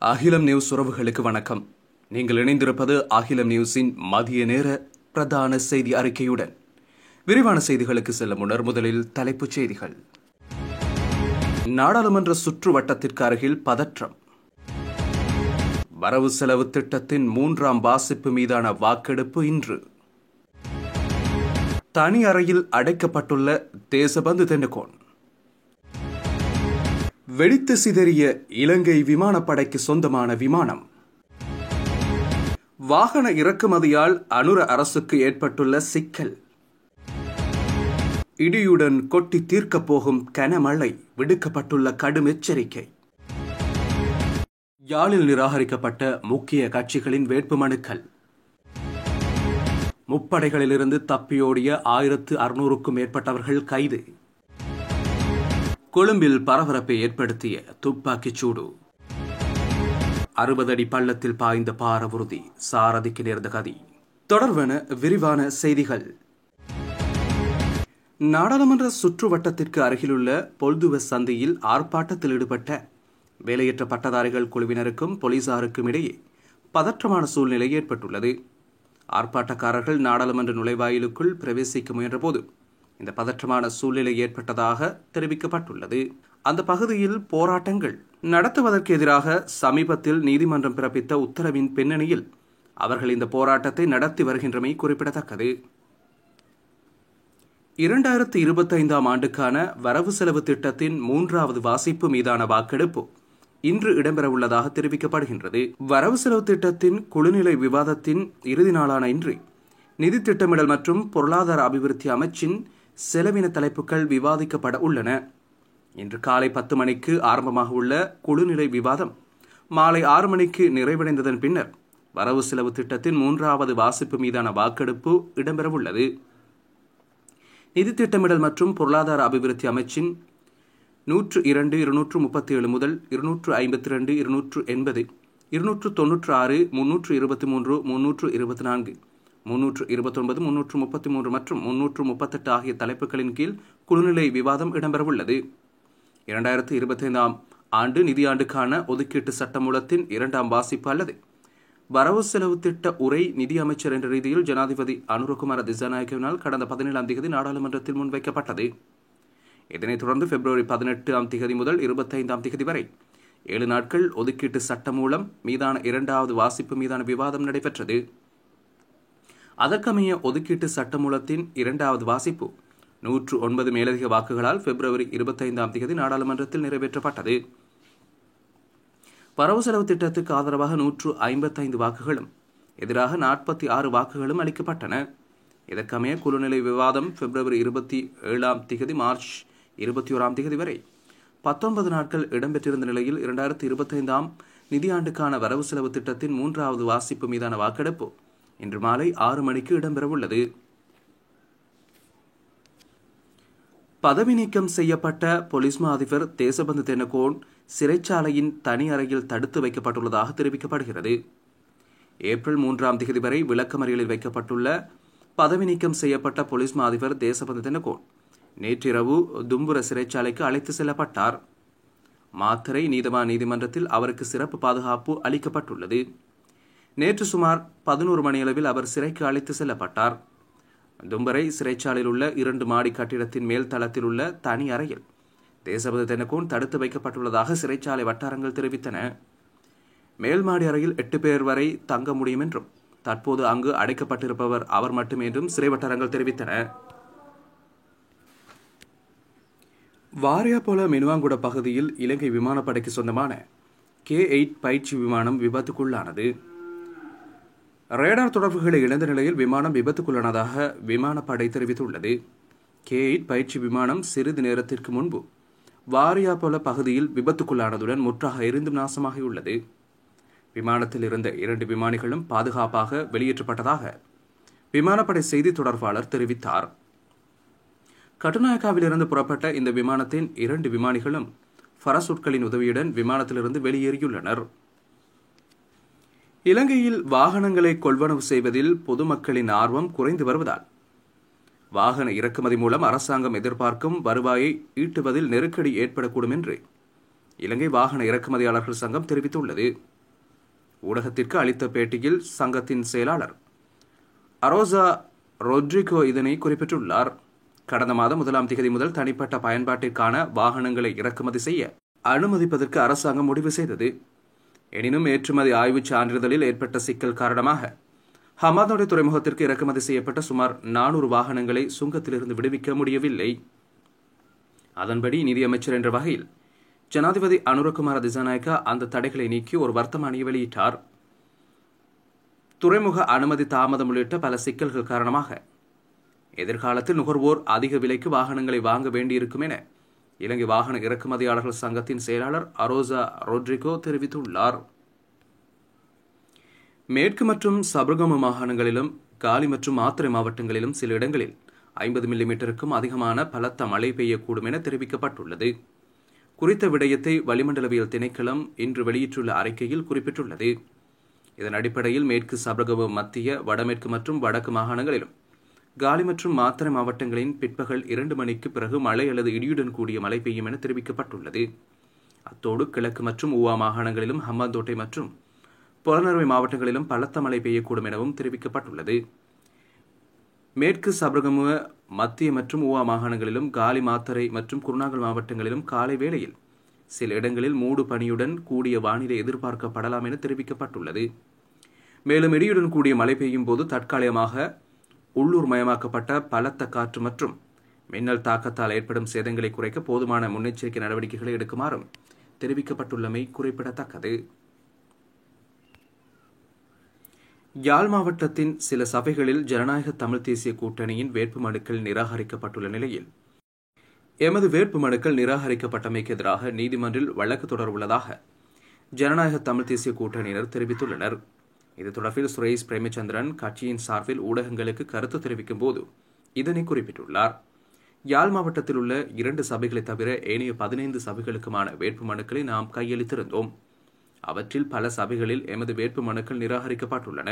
அகிலம் நியூஸ் உறவுகளுக்கு வணக்கம். நீங்கள் இணைந்திருப்பது அகிலம் நியூஸின் மதிய நேர பிரதான செய்தி அறிக்கையுடன். விரிவான செய்திகளுக்கு செல்லும் முன்னர் முதலில் தலைப்புச் செய்திகள். நாடாளுமன்ற சுற்று வட்டத்திற்கு அருகில் பதற்றம். வரவு செலவு திட்டத்தின் 3ஆம் வாசிப்பு மீதான வாக்கெடுப்பு இன்று. தனி அறையில் அடைக்கப்பட்டுள்ள தேசபந்து தென்னகோன். வெடித்து சிதறிய இலங்கை விமானப்படைக்கு சொந்தமான விமானம். வாகன இறக்குமதியால் அனுர அரசுக்கு ஏற்பட்டுள்ள சிக்கல். இடியுடன் கொட்டி தீர்க்கப் போகும் கனமழை, விடுக்கப்பட்டுள்ள கடும் எச்சரிக்கை. யாழில் நிராகரிக்கப்பட்ட முக்கிய கட்சிகளின் வேட்புமனுக்கள். முப்படைகளிலிருந்து தப்பியோடிய 1600க்கும் மேற்பட்டவர்கள் கைது. கொழும்பில் பரபரப்பை ஏற்படுத்திய துப்பாக்கிச் சூடு. 60 அடி பள்ளத்தில் பாய்ந்த பாரவுறுதி, சாரதிக்கு நேர்ந்த கதி. தொடர்பான விரிவான செய்திகள். நாடாளுமன்ற சுற்று வட்டத்திற்கு அருகிலுள்ள பொல்துவ சந்தையில் ஆர்ப்பாட்டத்தில் ஈடுபட்ட வேலையற்ற பட்டதாரிகள் குழுவினருக்கும் போலீசாருக்கும் இடையே பதற்றமான சூழ்நிலை ஏற்பட்டுள்ளது. ஆர்ப்பாட்டக்காரர்கள் நாடாளுமன்ற நுழைவாயிலுக்குள் பிரவேசிக்க முயன்றபோது இந்த பதற்றமான சூழ்நிலை ஏற்பட்டதாக தெரிவிக்கப்பட்டுள்ளது. அந்த பகுதியில் போராட்டங்கள் நடத்துவதற்கு எதிராக சமீபத்தில் நீதிமன்றம் பிறப்பித்த உத்தரவின் பின்னணியில் அவர்கள் இந்த போராட்டத்தை நடத்தி வருகின்றமை குறிப்பிடத்தக்கது. 2025ஆம் ஆண்டுக்கான வரவு செலவு திட்டத்தின் 3வது வாசிப்பு மீதான வாக்கெடுப்பு இன்று இடம்பெறவுள்ளதாக தெரிவிக்கப்படுகின்றது. வரவு செலவு திட்டத்தின் குழுநிலை விவாதத்தின் இறுதி நாளான இன்று நிதி திட்டமிடல் மற்றும் பொருளாதார அபிவிருத்தி அமைச்சின் செலவின தலைப்புகள் விவாதிக்கப்பட உள்ளன. இன்று காலை 10 மணிக்கு ஆரம்பமாக உள்ள குழுநிலை விவாதம் மாலை 6 மணிக்கு நிறைவடைந்ததன் பின்னர் வரவு செலவு திட்டத்தின் 3வது வாசிப்பு மீதான வாக்கெடுப்பு இடம்பெறவுள்ளது. நிதி திட்டமிடல் மற்றும் பொருளாதார அபிவிருத்தி அமைச்சின் 102, 237 முதல் 252, 280, 296, 323, 324, 329, 333 மற்றும் 338 ஆகிய தலைப்புகளின் கீழ் குழுநிலை விவாதம் இடம்பெறவுள்ளது. 2025ஆம் ஆண்டு நிதியாண்டுக்கான ஒதுக்கீட்டு சட்டமூலத்தின் 2ஆம் வாசிப்பு அல்லது வரவு செலவு திட்ட உரை நிதி அமைச்சர் என்ற ரீதியில் ஜனாதிபதி அனுரகுமார திசாநாயக்கவினால் கடந்த 17ஆம் தேதி நாடாளுமன்றத்தில் முன்வைக்கப்பட்டது. இதனைத் தொடர்ந்து பிப்ரவரி 18ஆம் தேதி முதல் 25ஆம் தேதி வரை 7 நாட்கள் ஒதுக்கீட்டு சட்டமூலம் மீதான 2வது வாசிப்பு மீதான விவாதம் நடைபெற்றது. அதற்கமைய ஒதுக்கீட்டு சட்டமூலத்தின் 2வது வாசிப்பு 109 மேலதிக வாக்குகளால் பிப்ரவரி 25ஆம் தேதி நாடாளுமன்றத்தில் நிறைவேற்றப்பட்டது. வரவு செலவு திட்டத்துக்கு ஆதரவாக 155 வாக்குகளும் எதிராக 46 வாக்குகளும் அளிக்கப்பட்டன. இதற்கமைய குழுநிலை விவாதம் பிப்ரவரி 27ஆம் தேதி மார்ச் 21ஆம் தேதி வரை 19 நாட்கள் இடம்பெற்றிருந்த நிலையில் 2025ஆம் நிதியாண்டுக்கான வரவு செலவு திட்டத்தின் 3வது வாசிப்பு மீதான வாக்கெடுப்பு இன்று மாலை 6 மணிக்கு இடம்பெறவுள்ளது. பதவி நீக்கம் செய்யப்பட்ட போலீஸ் மா அதிபர் தேசபந்து தென்னகோன் சிறைச்சாலையின் தனி அறையில் தடுத்து வைக்கப்பட்டுள்ளதாக தெரிவிக்கப்படுகிறது. ஏப்ரல் 3ஆம் தேதி வரை விளக்கமறியலில் வைக்கப்பட்டுள்ள பதவி நீக்கம் செய்யப்பட்ட போலீஸ் மா அதிபர் தேசபந்து தென்னகோன் நேற்றிரவு தும்புர சிறைச்சாலைக்கு அழைத்து செல்லப்பட்டார். மாத்தறை நீதவான் நீதிமன்றத்தில் அவருக்கு சிறப்பு பாதுகாப்பு அளிக்கப்பட்டுள்ளது. நேற்று சுமார் 11 மணியளவில் அவர் சிறைக்கு அழைத்து செல்லப்பட்டார். தும்பரை சிறைச்சாலையில் உள்ள 2 மாடி கட்டிடத்தின் மேல் தளத்தில் உள்ள தனி அறையில் தேசபந்து தென்னகோன் தடுத்து வைக்கப்பட்டுள்ளதாக சிறைச்சாலை வட்டாரங்கள் தெரிவித்தன. மேல் மாடி அறையில் 8 பேர் வரை தங்க முடியும் என்றும் தற்போது அங்கு அடைக்கப்பட்டிருப்பவர் அவர் மட்டுமே என்றும் சிறை வட்டாரங்கள் தெரிவித்தன. வாரியாபொல மினுவாங்குட பகுதியில் இலங்கை விமானப்படைக்கு சொந்தமான K8 பயிற்சி விமானம் விபத்துக்குள்ளானது. ரேடார் தொடர்புகளை இழந்த நிலையில் விமானம் விபத்துக்குள்ளானதாக விமானப்படை தெரிவித்துள்ளது. K8 பயிற்சி விமானம் சிறிது நேரத்திற்கு முன்பு வாரியாபொல பகுதியில் விபத்துக்குள்ளானதுடன் முற்றாக எரிந்தும் நாசமாகியுள்ளது. விமானத்தில் இருந்த 2 விமானிகளும் பாதுகாப்பாக வெளியேற்றப்பட்டதாக விமானப்படை செய்தி தொடர்பாளர் தெரிவித்தார். கட்டுநாயக்காவிலிருந்து புறப்பட்ட இந்த விமானத்தின் 2 விமானிகளும் பரசூட்களின் உதவியுடன் விமானத்திலிருந்து வெளியேறியுள்ளனர். இலங்கையில் வாகனங்களை கொள்வனவு செய்வதில் பொதுமக்களின் ஆர்வம் குறைந்து வருவதால் வாகன இறக்குமதி மூலம் அரசாங்கம் எதிர்பார்க்கும் வருவாயை ஈட்டுவதில் நெருக்கடி ஏற்படக்கூடும் என்று இலங்கை வாகன இறக்குமதியாளர்கள் சங்கம் தெரிவித்துள்ளது. ஊடகத்திற்கு அளித்த பேட்டியில் சங்கத்தின் செயலாளர் அரோசா ரொட்ரிகோ இதனை குறிப்பிட்டுள்ளார். கடந்த மாதம் 1ஆம் தேதி முதல் தனிப்பட்ட பயன்பாட்டிற்கான வாகனங்களை இறக்குமதி செய்ய அனுமதிப்பதற்கு அரசாங்கம் முடிவு செய்தது. எனினும் ஏற்றுமதி ஆய்வுச் சான்றிதழில் ஏற்பட்ட சிக்கல் காரணமாக ஹமாதோடை துறைமுகத்திற்கு இறக்குமதி செய்யப்பட்ட சுமார் 400 வாகனங்களை சுங்கத்திலிருந்து விடுவிக்க முடியவில்லை. அதன்படி நிதியமைச்சர் என்ற வகையில் ஜனாதிபதி அனுரகுமார திசாநாயக்கா அந்த தடைகளை நீக்கி ஒரு வர்த்தமானியை வெளியிட்டார். துறைமுக அனுமதி தாமதம் உள்ளிட்ட பல சிக்கல்கள் காரணமாக எதிர்காலத்தில் நுகர்வோர் அதிக விலைக்கு வாகனங்களை வாங்க வேண்டியிருக்கும் என இலங்கை வாகன இறக்குமதியாளர்கள் சங்கத்தின் செயலாளர் அரோசா ரொட்ரிகோ தெரிவித்துள்ளார். மேற்கு மற்றும் சபர்கமு மாகாணங்களிலும் காலி மற்றும் மாத்தறை மாவட்டங்களிலும் சில இடங்களில் 50 மில்லிமீட்டருக்கும் அதிகமான பலத்த மழை பெய்யக்கூடும் என தெரிவிக்கப்பட்டுள்ளது. குறித்த விடயத்தை வளிமண்டலவியல் திணைக்களம் இன்று வெளியிட்டுள்ள அறிக்கையில் குறிப்பிட்டுள்ளது. இதன் அடிப்படையில் மேற்கு சபர்கமு, மத்திய, வடமேற்கு மற்றும் வடக்கு மாகாணங்களிலும் காலி மற்றும் மாத்தறை மாவட்டங்களின் பிற்பகல் 2 மணிக்கு பிறகு மழை அல்லது இடியுடன் கூடிய மழை பெய்யும் என தெரிவிக்கப்பட்டுள்ளது. அத்தோடு கிழக்கு மற்றும் ஊவா மாகாணங்களிலும் ஹம்பாந்தோட்டை மற்றும் பொலனறுவை மாவட்டங்களிலும் பலத்த மழை பெய்யக்கூடும் எனவும் தெரிவிக்கப்பட்டுள்ளது. மேற்கு சபர்கமுவ, மத்திய மற்றும் ஊவா மாகாணங்களிலும் காலி, மாத்தறை மற்றும் குருநாகல் மாவட்டங்களிலும் காலை வேளையில் சில இடங்களில் மூடு பனியுடன் கூடிய வானிலை எதிர்பார்க்கப்படலாம் என தெரிவிக்கப்பட்டுள்ளது. மேலும் இடியுடன் கூடிய மழை பெய்யும் போது தற்காலிகமாக உள்ளூர் மயமாக்கப்பட்ட பலத்த காற்று மற்றும் மின்னல் தாக்கத்தால் ஏற்படும் சேதங்களை குறைக்க போதுமான முன்னெச்சரிக்கை நடவடிக்கைகளை எடுக்குமாறும் தெரிவிக்கப்பட்டுள்ளமை குறிப்பிடத்தக்கது. யாழ் மாவட்டத்தின் சில சபைகளில் ஜனநாயக தமிழ் தேசிய கூட்டணியின் வேட்புமனுக்கள் நிராகரிக்கப்பட்டுள்ள நிலையில் எமது வேட்புமனுக்கள் நிராகரிக்கப்பட்டமைக்கு எதிராக நீதிமன்றில் வழக்கு தொடரவுள்ளதாக ஜனநாயக தமிழ் தேசிய கூட்டணியினர் தெரிவித்துள்ளனர். இது தொடர்பில் சுரேஷ் பிரேமச்சந்திரன் கட்சியின் சார்பில் ஊடகங்களுக்கு கருத்து தெரிவிக்கும் போது இதனை குறிப்பிட்டுள்ளார். யாழ் மாவட்டத்தில் உள்ள 2 சபைகளை தவிர ஏனைய 15 சபைகளுக்குமான வேட்புமனுக்களை நாம் கையளித்திருந்தோம். அவற்றில் பல சபைகளில் எமது வேட்புமனுக்கள் நிராகரிக்கப்பட்டுள்ளன.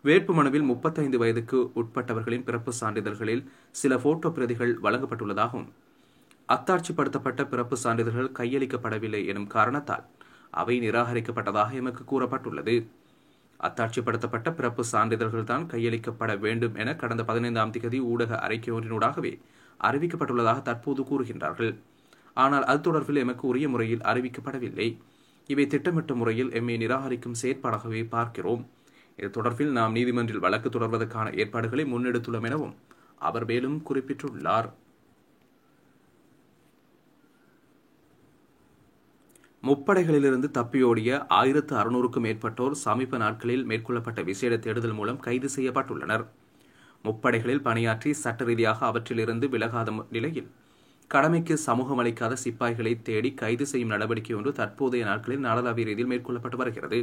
வேட்புமனுவில் 35 வயதுக்கு உட்பட்டவர்களின் பிறப்பு சான்றிதழ்களில் சில போட்டோ பிரதிகள் வழங்கப்பட்டுள்ளதாகவும் அத்தாட்சிப்படுத்தப்பட்ட பிறப்பு சான்றிதழ்கள் கையளிக்கப்படவில்லை எனும் காரணத்தால் அவை நிராகரிக்கப்பட்டதாக எமக்கு கூறப்பட்டுள்ளது. அத்தாட்சிப்படுத்தப்பட்ட பிறப்பு சான்றிதழ்கள் தான் கையளிக்கப்பட வேண்டும் என கடந்த 15ஆம் தேதி ஊடக அறிக்கை ஒன்றினூடாகவே அறிவிக்கப்பட்டுள்ளதாக தற்போது கூறுகின்றார்கள். ஆனால் அது தொடர்பில் எமக்கு உரிய முறையில் அறிவிக்கப்படவில்லை. இவை திட்டமிட்ட முறையில் எம்மை நிராகரிக்கும் செயற்பாடாகவே பார்க்கிறோம். இது தொடர்பில் நாம் நீதிமன்றில் வழக்கு தொடர்வதற்கான ஏற்பாடுகளை முன்னெடுத்துள்ளோம் எனவும் அவர் மேலும் குறிப்பிட்டுள்ளார். முப்படைகளிலிருந்து தப்பியோடிய 1600க்கும் மேற்பட்டோர் சமீப நாட்களில் மேற்கொள்ளப்பட்ட விசேட தேடுதல் மூலம் கைது செய்யப்பட்டுள்ளனர். முப்படைகளில் பணியாற்றி சட்ட ரீதியாக அவற்றிலிருந்து விலகாத நிலையில் கடமைக்கு சமூகம் அளிக்காத சிப்பாய்களை தேடி கைது செய்யும் நடவடிக்கை ஒன்று தற்போதைய நாட்களில் நாடளாவிய ரீதியில் மேற்கொள்ளப்பட்டு வருகிறது.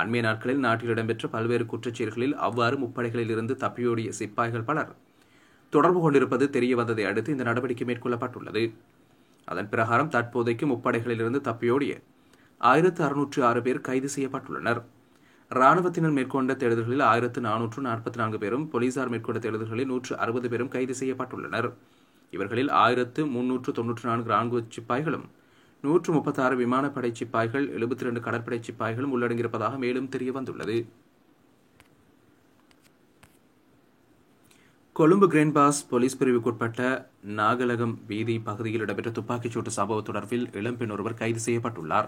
அண்மைய நாட்களில் நாட்டில் இடம்பெற்ற பல்வேறு குற்றச்செயல்களில் அவ்வாறு முப்படைகளில் இருந்து தப்பியோடிய சிப்பாய்கள் பலர் தொடர்பு கொண்டிருப்பது தெரியவந்ததை அடுத்து இந்த நடவடிக்கை மேற்கொள்ளப்பட்டுள்ளது. அதன் பிரகாரம் தற்போதைக்கு முப்படைகளிலிருந்து தப்பியோடிய 1606 பேர் கைது செய்யப்பட்டுள்ளனர். இராணுவத்தினர் மேற்கொண்ட தேடுதல்களில் 1444 பேரும், போலீசார் மேற்கொண்ட தேடுதல்களில் 160 பேரும் கைது செய்யப்பட்டுள்ளனர். இவர்களில் 1394 ராணுவ சிப்பாய்களும், 136 விமானப்படை சிப்பாய்கள், 72 கடற்படை சிப்பாய்களும் உள்ளடங்கியிருப்பதாக மேலும் தெரியவந்துள்ளது. கொழும்பு கிரேண்ட் பாஸ் போலீஸ் பிரிவுக்குட்பட்ட நாகலகம் வீதி பகுதியில் இடம்பெற்ற துப்பாக்கிச்சூட்டு சம்பவம் தொடர்பில் இளம்பெண் ஒருவர் கைது செய்யப்பட்டுள்ளார்.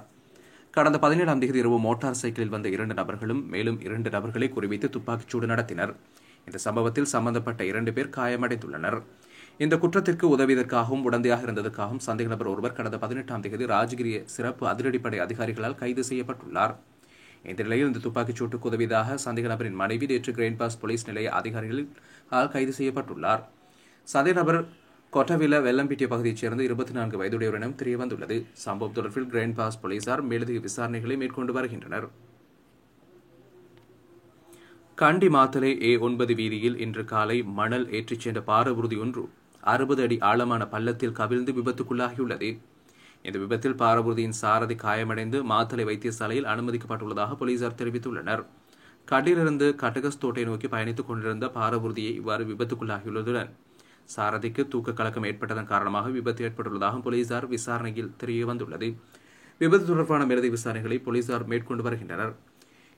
கடந்த 17ஆம் தேதி இரவு மோட்டார் சைக்கிளில் வந்த 2 நபர்களும் மேலும் 2 நபர்களை குறிவைத்து துப்பாக்கிச்சூடு நடத்தினர். இந்த சம்பவத்தில் சம்பந்தப்பட்ட 2 பேர் காயமடைந்துள்ளனர். இந்த குற்றத்திற்கு உதவியதற்காகவும் உடந்தையாக இருந்ததற்காகவும் சந்தேக நபர் ஒருவர் கடந்த 18ஆம் தேதி ராஜகிரி சிறப்பு அதிரடிப்படை அதிகாரிகளால் கைது செய்யப்பட்டுள்ளார். இந்த நிலையில் இந்த துப்பாக்கிச்சூட்டுக்கு உதவியதாக சந்தேக நபரின் மனைவி நேற்று கிரேண்ட் பாஸ் போலீஸ் நிலைய அதிகாரிகளால் கைது செய்யப்பட்டுள்ளார். சந்தேக நபர் கொட்டவில வெள்ளம்பிட்டிய பகுதியைச் சேர்ந்த 24 வயதுடையவர் என தெரியவந்துள்ளது. சம்பவம் தொடர்பில் கிரேண்ட் பாஸ் போலீசார் மேலதிக விசாரணைகளை மேற்கொண்டு வருகின்றனர். கண்டி மாத்தலை A9 வீதியில் இன்று காலை மணல் ஏற்றிச் சென்ற பாரவூர்தி ஒன்று 60 அடி ஆழமான பள்ளத்தில் கவிழ்ந்து விபத்துக்குள்ளாகியுள்ளது. இந்த விபத்தில் பாரவூர்தியின் சாரதி காயமடைந்து மாத்தலை வைத்தியசாலையில் அனுமதிக்கப்பட்டுள்ளதாக போலீசார் தெரிவித்துள்ளனர். கண்டியிலிருந்து கட்டகஸ்தோட்டை நோக்கி பயணித்துக் கொண்டிருந்த பாரவூர்தியை இவ்வாறு விபத்துக்குள்ளாகியுள்ளதுடன் சாரதிக்கு தூக்க கலக்கம் ஏற்பட்டதன் காரணமாக விபத்து ஏற்பட்டுள்ளதாக போலீசார் விசாரணையில் தெரியவந்துள்ளது. விபத்து தொடர்பான மேலதிக விசாரணைகளை போலீசார் மேற்கொண்டு வருகின்றனர்.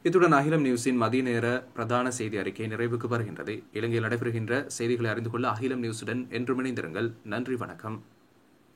இத்துடன் அகிலம் நியூஸின் மதிய நேர பிரதான செய்தி அறிக்கை நிறைவுக்கு வருகின்றது. இலங்கையில் நடைபெறுகின்ற செய்திகளை அறிந்து கொள்ள அகிலம் நியூஸுடன் என்றும் இணைந்திருங்கள். நன்றி, வணக்கம்.